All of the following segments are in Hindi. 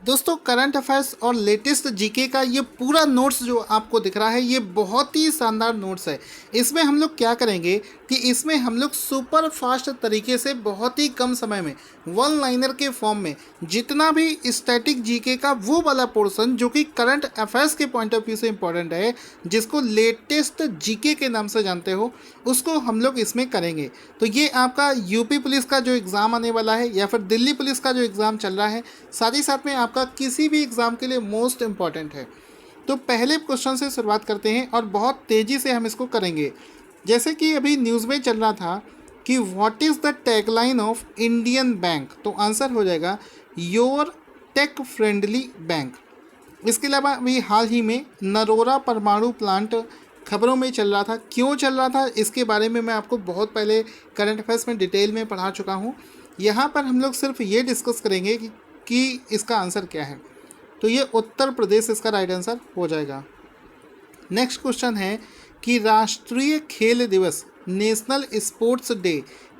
दोस्तों करंट अफेयर्स और लेटेस्ट जीके का ये पूरा नोट्स जो आपको दिख रहा है ये बहुत ही शानदार नोट्स है। इसमें हम लोग क्या करेंगे कि इसमें हम लोग सुपर फास्ट तरीके से बहुत ही कम समय में वन लाइनर के फॉर्म में जितना भी स्टैटिक जीके का वो वाला पोर्शन जो कि करंट अफेयर्स के पॉइंट ऑफ व्यू से इम्पोर्टेंट है, जिसको लेटेस्ट जीके के नाम से जानते हो, उसको हम लोग इसमें करेंगे। तो ये आपका यूपी पुलिस का जो एग्ज़ाम आने वाला है या फिर दिल्ली पुलिस का जो एग्ज़ाम चल रहा है, साथ ही साथ में आपका किसी भी एग्ज़ाम के लिए मोस्ट इम्पॉर्टेंट है। तो पहले क्वेश्चन से शुरुआत करते हैं और बहुत तेज़ी से हम इसको करेंगे। जैसे कि अभी न्यूज़ में चल रहा था कि what is the tagline of Indian bank, तो आंसर हो जाएगा योर टेक फ्रेंडली बैंक। इसके अलावा अभी हाल ही में नरोरा परमाणु प्लांट खबरों में चल रहा था। क्यों चल रहा था इसके बारे में मैं आपको बहुत पहले करंट अफेयर्स में डिटेल में पढ़ा चुका हूँ। यहाँ पर हम लोग सिर्फ ये डिस्कस करेंगे कि इसका आंसर क्या है। तो ये उत्तर प्रदेश इसका राइट आंसर हो जाएगा। नेक्स्ट क्वेश्चन है कि राष्ट्रीय खेल दिवस नेशनल स्पोर्ट्स डे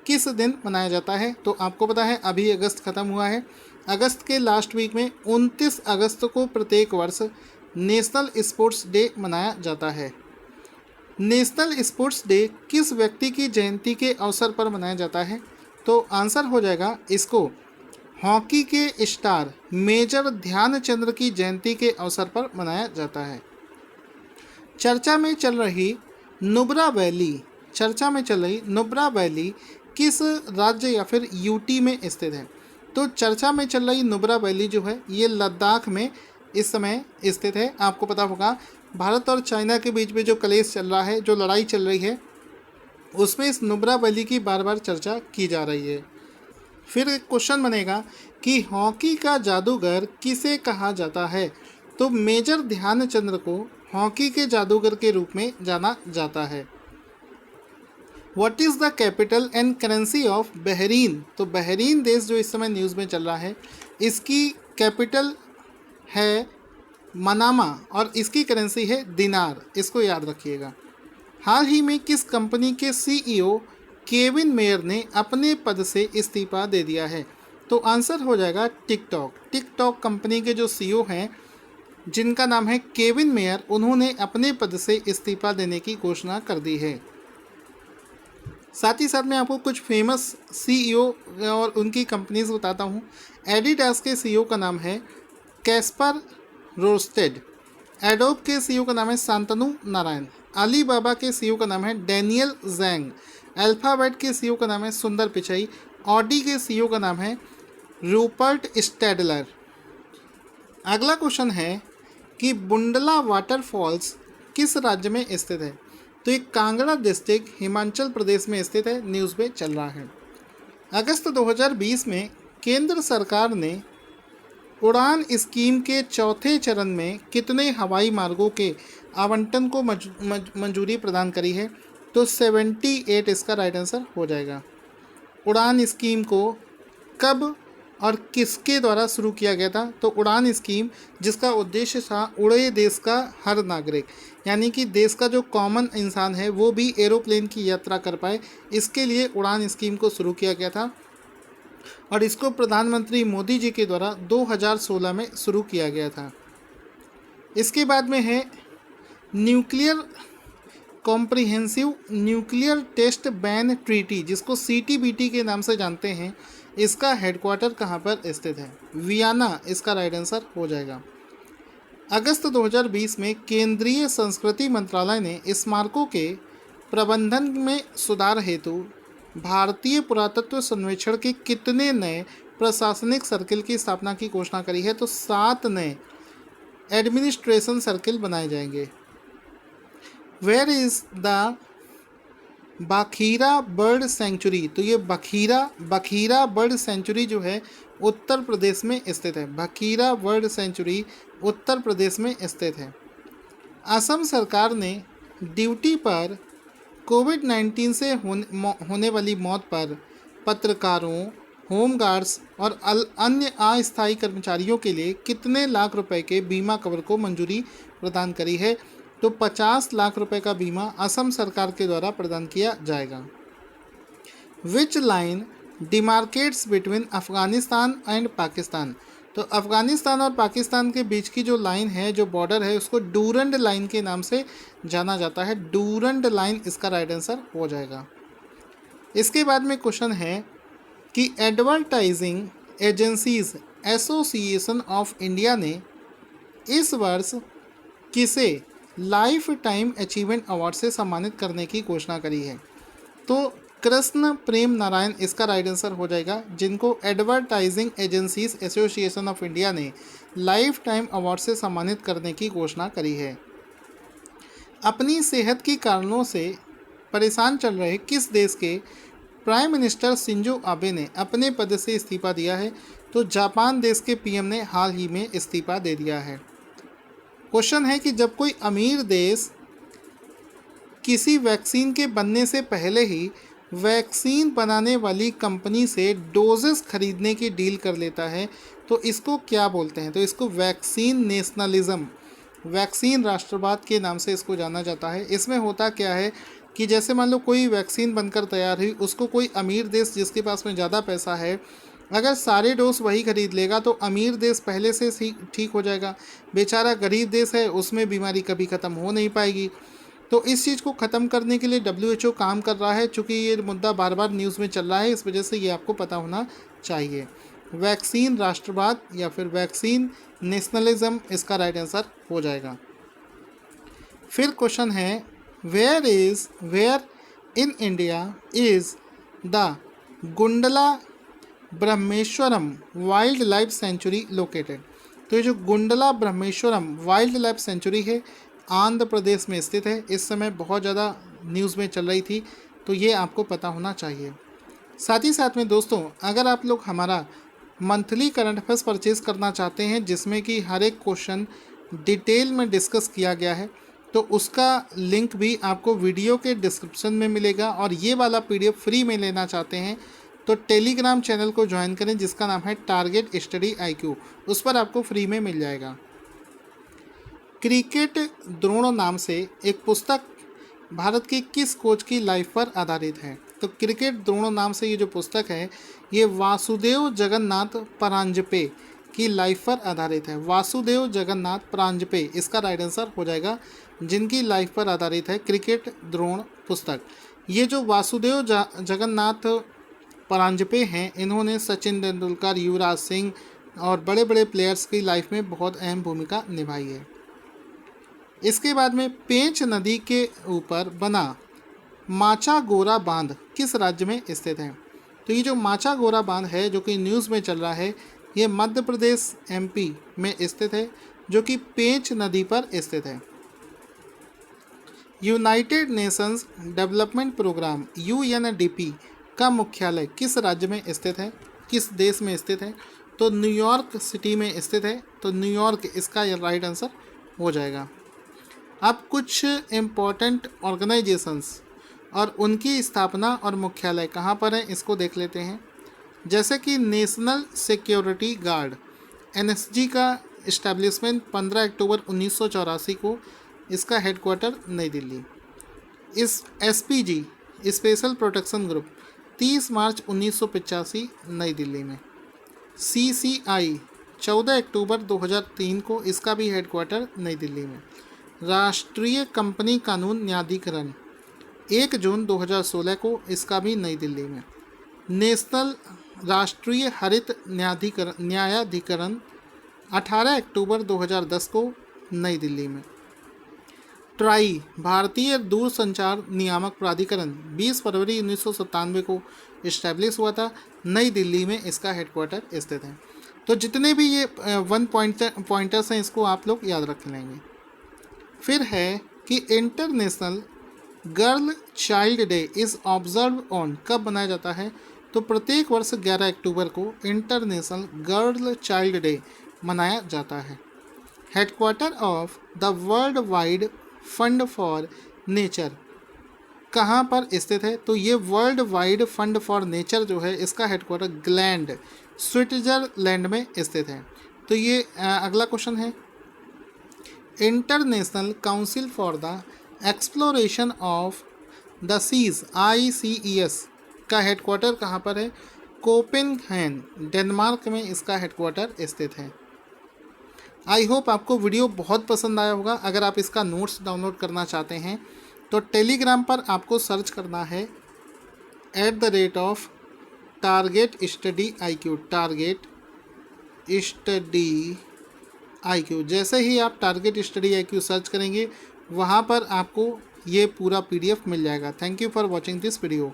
किस दिन मनाया जाता है। तो आपको पता है अभी अगस्त ख़त्म हुआ है। अगस्त के लास्ट वीक में 29 अगस्त को प्रत्येक वर्ष नेशनल स्पोर्ट्स डे मनाया जाता है। नेशनल स्पोर्ट्स डे किस व्यक्ति की जयंती के अवसर पर मनाया जाता है। तो आंसर हो जाएगा इसको हॉकी के स्टार मेजर ध्यानचंद्र की जयंती के अवसर पर मनाया जाता है। चर्चा में चल रही नुब्रा वैली किस राज्य या फिर यूटी में स्थित है। तो चर्चा में चल रही नुब्रा वैली जो है ये लद्दाख में इस समय स्थित है। आपको पता होगा भारत और चाइना के बीच में जो कलेश चल रहा है, जो लड़ाई चल रही है, उसमें इस नुब्रा वैली की बार बार चर्चा की जा रही है। फिर एक क्वेश्चन बनेगा कि हॉकी का जादूगर किसे कहा जाता है। तो मेजर ध्यानचंद्र को हॉकी के जादूगर के रूप में जाना जाता है। What is the capital and currency of Bahrain. तो बहरीन देश जो इस समय न्यूज़ में चल रहा है, इसकी कैपिटल है मनामा और इसकी करेंसी है दिनार। इसको याद रखिएगा। हाल ही में किस कंपनी के सीईओ केविन मेयर ने अपने पद से इस्तीफा दे दिया है। तो आंसर हो जाएगा टिकटॉक कंपनी के जो सीईओ हैं जिनका नाम है केविन मेयर, उन्होंने अपने पद से इस्तीफा देने की घोषणा कर दी है। साथ ही साथ मैं आपको कुछ फेमस सीईओ और उनकी कंपनीज बताता हूँ। एडिडास के सीईओ का नाम है कैस्पर रोस्टेड। एडोब के सीईओ का नाम है शांतनु नारायण। अलीबाबा के सीईओ का नाम है डैनियल जैंग। अल्फ़ाबेट के सीईओ का नाम है सुंदर पिचाई। ऑडी के सीईओ का नाम है रूपर्ट स्टैडलर। अगला क्वेश्चन है कि बुंडला वाटरफॉल्स किस राज्य में स्थित है। तो ये कांगड़ा डिस्ट्रिक्ट हिमाचल प्रदेश में स्थित है, न्यूज़ में चल रहा है। अगस्त 2020 में केंद्र सरकार ने उड़ान स्कीम के चौथे चरण में कितने हवाई मार्गों के आवंटन को मंजूरी प्रदान करी है। तो 78 इसका राइट आंसर हो जाएगा। उड़ान स्कीम को कब और किसके द्वारा शुरू किया गया था। तो उड़ान स्कीम जिसका उद्देश्य था उड़े देश का हर नागरिक, यानी कि देश का जो कॉमन इंसान है वो भी एरोप्लेन की यात्रा कर पाए, इसके लिए उड़ान स्कीम को शुरू किया गया था और इसको प्रधानमंत्री मोदी जी के द्वारा 2016 में शुरू किया गया था। इसके बाद में है nuclear comprehensive nuclear test ban treaty, जिसको सीटीबीटी के नाम से जानते हैं। इसका हेडक्वार्टर कहाँ पर स्थित है। वियना इसका राइट आंसर हो जाएगा। अगस्त 2020 में केंद्रीय संस्कृति मंत्रालय ने स्मारकों के प्रबंधन में सुधार हेतु भारतीय पुरातत्व सर्वेक्षण के कितने नए प्रशासनिक सर्किल की स्थापना की घोषणा करी है। तो 7 नए एडमिनिस्ट्रेशन सर्किल बनाए जाएंगे। Where is the Bakhira bird sanctuary. तो ये बखीरा बर्ड सेंचुरी जो है उत्तर प्रदेश में स्थित है। बखीरा बर्ड सेंचुरी उत्तर प्रदेश में स्थित है। असम सरकार ने ड्यूटी पर कोविड-19 से होने वाली मौत पर पत्रकारों, होमगार्ड्स और अन्य अस्थायी कर्मचारियों के लिए कितने लाख रुपए के बीमा कवर को मंजूरी प्रदान करी है। तो 50 लाख रुपए का बीमा असम सरकार के द्वारा प्रदान किया जाएगा। Which line demarcates between Afghanistan and Pakistan. तो अफ़गानिस्तान और पाकिस्तान के बीच की जो लाइन है, जो बॉर्डर है, उसको डूरंड लाइन के नाम से जाना जाता है। डूरंड लाइन इसका राइट आंसर हो जाएगा। इसके बाद में क्वेश्चन है कि advertising agencies association of India ने इस वर्ष किसे लाइफ टाइम अचीवमेंट अवार्ड से सम्मानित करने की घोषणा करी है? तो कृष्ण प्रेम नारायण इसका राइट आंसर हो जाएगा, जिनको advertising agencies association of India ने लाइफ टाइम अवार्ड से सम्मानित करने की घोषणा करी है। अपनी सेहत के कारणों से परेशान चल रहे किस देश के प्राइम मिनिस्टर शिंजो आबे ने अपने पद से इस्तीफा दिया है? तो जापान देश के पीएम ने हाल ही में इस्तीफा दे दिया है। क्वेश्चन है कि जब कोई अमीर देश किसी वैक्सीन के बनने से पहले ही वैक्सीन बनाने वाली कंपनी से डोजेस खरीदने की डील कर लेता है, तो इसको क्या बोलते हैं? तो इसको वैक्सीन नेशनलिज्म, वैक्सीन राष्ट्रवाद के नाम से इसको जाना जाता है। इसमें होता क्या है कि जैसे मान लो कोई वैक्सीन बनकर तैयार हुई, उसको कोई अमीर देश जिसके पास में ज़्यादा पैसा है, अगर सारे डोज वही खरीद लेगा तो अमीर देश पहले से ठीक हो जाएगा। बेचारा गरीब देश है, उसमें बीमारी कभी ख़त्म हो नहीं पाएगी। तो इस चीज़ को ख़त्म करने के लिए WHO काम कर रहा है। चूँकि ये मुद्दा बार बार न्यूज़ में चल रहा है, इस वजह से ये आपको पता होना चाहिए। वैक्सीन राष्ट्रवाद या फिर वैक्सीन नेशनलिज्म इसका राइट आंसर हो जाएगा। फिर क्वेश्चन है where in India is the Gundla Brahmeswaram wild life sanctuary located? तो ये जो Gundla Brahmeswaram wild life sanctuary है, आंध्र प्रदेश में स्थित है। इस समय बहुत ज़्यादा न्यूज़ में चल रही थी, तो ये आपको पता होना चाहिए। साथ ही साथ में दोस्तों, अगर आप लोग हमारा मंथली करंट अफेयर्स परचेज़ करना चाहते हैं, जिसमें कि हर एक क्वेश्चन डिटेल में डिस्कस किया गया है, तो उसका लिंक भी आपको वीडियो के डिस्क्रिप्शन में मिलेगा। और ये वाला PDF फ्री में लेना चाहते हैं तो टेलीग्राम चैनल को ज्वाइन करें, जिसका नाम है टारगेट स्टडी IQ। उस पर आपको फ्री में मिल जाएगा। क्रिकेट द्रोण नाम से एक पुस्तक भारत के किस कोच की लाइफ पर आधारित है? तो क्रिकेट द्रोण नाम से ये जो पुस्तक है, ये वासुदेव जगन्नाथ परांजपे की लाइफ पर आधारित है। वासुदेव जगन्नाथ परांजपे इसका राइट आंसर हो जाएगा, जिनकी लाइफ पर आधारित है क्रिकेट द्रोण पुस्तक। ये जो वासुदेव जगन्नाथ परांजपे हैं, इन्होंने सचिन तेंदुलकर, युवराज सिंह और बड़े बड़े प्लेयर्स की लाइफ में बहुत अहम भूमिका निभाई है। इसके बाद में पेंच नदी के ऊपर बना माचागोरा बांध किस राज्य में स्थित है? तो ये जो माचागोरा बांध है, जो कि न्यूज़ में चल रहा है, ये मध्य प्रदेश MP में स्थित है, जो कि पेंच नदी पर स्थित है। United Nations Development Programme UNDP का मुख्यालय किस राज्य में स्थित है, किस देश में स्थित है? तो न्यूयॉर्क सिटी में स्थित है। तो न्यूयॉर्क इसका राइट आंसर हो जाएगा। अब कुछ इम्पोर्टेंट ऑर्गेनाइजेशंस और उनकी स्थापना और मुख्यालय कहाँ पर है, इसको देख लेते हैं। जैसे कि नेशनल सिक्योरिटी गार्ड NSG का इस्टेब्लिशमेंट 15 अक्टूबर 1984 को, इसका हेडक्वार्टर नई दिल्ली। इस SPG स्पेशल प्रोटेक्शन ग्रुप 30 मार्च 1985 नई दिल्ली में। CCI 14 अक्टूबर 2003 को, इसका भी हेडक्वार्टर नई दिल्ली में। राष्ट्रीय कंपनी कानून न्यायाधिकरण 1 जून 2016 को, इसका भी नई दिल्ली में। नेशनल राष्ट्रीय हरित न्यायाधिकरण 18 अक्टूबर 2010 को, नई दिल्ली में। ट्राई भारतीय दूरसंचार नियामक प्राधिकरण 20 फरवरी 1997 को इस्टेब्लिश हुआ था, नई दिल्ली में इसका हेडक्वार्टर स्थित है। तो जितने भी ये पॉइंटर्स हैं, इसको आप लोग याद रख लेंगे। फिर है कि international girl child day is observe on कब मनाया जाता है? तो प्रत्येक वर्ष 11 अक्टूबर को इंटरनेशनल गर्ल चाइल्ड डे मनाया जाता है। Headquarter of the world wide fund for nature कहाँ पर स्थित है? तो ये world wide fund for nature जो है, इसका हेडक्वार्टर ग्लैंड स्विट्जरलैंड में स्थित है। तो ये अगला क्वेश्चन है। International Council for the Exploration of the Seas ICES का हेडक्वार्टर कहाँ पर है? कोपेनहेगन डेनमार्क में इसका हेडक्वार्टर स्थित है। आई होप आपको वीडियो बहुत पसंद आया होगा। अगर आप इसका नोट्स डाउनलोड करना चाहते हैं तो टेलीग्राम पर आपको सर्च करना है @ target study IQ, target study IQ। जैसे ही आप टारगेट स्टडी IQ सर्च करेंगे वहाँ पर आपको ये पूरा PDF मिल जाएगा। Thank you for watching this video.